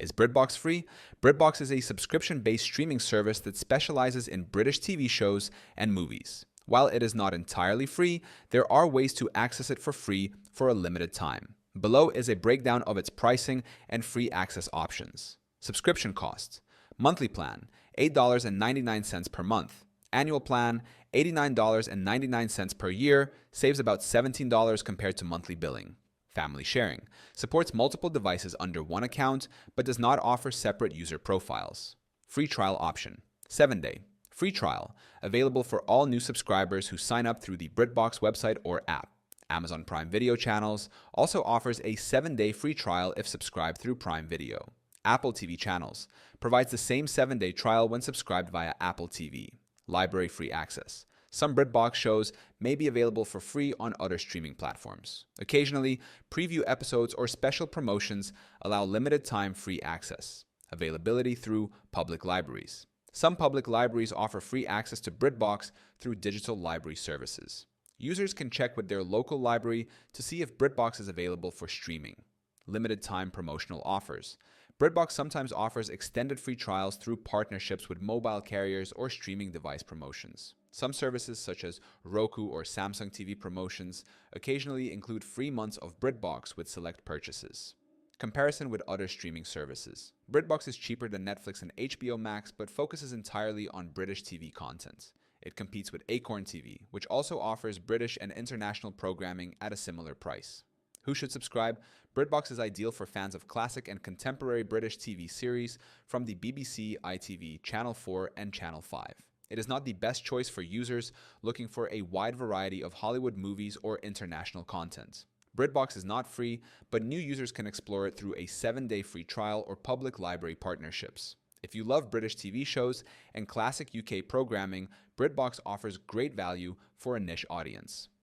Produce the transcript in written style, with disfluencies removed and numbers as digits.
Is BritBox free? BritBox is a subscription-based streaming service that specializes in British TV shows and movies. While it is not entirely free, there are ways to access it for free for a limited time. Below is a breakdown of its pricing and free access options. Subscription costs. Monthly plan, $8.99 per month. Annual plan, $89.99 per year, saves about $17 compared to monthly billing. Family sharing. Supports multiple devices under one account, but does not offer separate user profiles. Free trial option. 7-day. Free trial. Available for all new subscribers who sign up through the BritBox website or app. Amazon Prime Video channels also offers a 7-day free trial if subscribed through Prime Video. Apple TV channels. Provides the same 7-day trial when subscribed via Apple TV. Library free access. Some BritBox shows may be available for free on other streaming platforms. Occasionally, preview episodes or special promotions allow limited time free access. Availability through public libraries. Some public libraries offer free access to BritBox through digital library services. Users can check with their local library to see if BritBox is available for streaming. Limited time promotional offers. BritBox sometimes offers extended free trials through partnerships with mobile carriers or streaming device promotions. Some services, such as Roku or Samsung TV promotions, occasionally include free months of BritBox with select purchases. Comparison with other streaming services. BritBox is cheaper than Netflix and HBO Max, but focuses entirely on British TV content. It competes with Acorn TV, which also offers British and international programming at a similar price. Who should subscribe? BritBox is ideal for fans of classic and contemporary British TV series from the BBC, ITV, Channel 4, and Channel 5. It is not the best choice for users looking for a wide variety of Hollywood movies or international content. BritBox is not free, but new users can explore it through a 7-day free trial or public library partnerships. If you love British TV shows and classic UK programming, BritBox offers great value for a niche audience.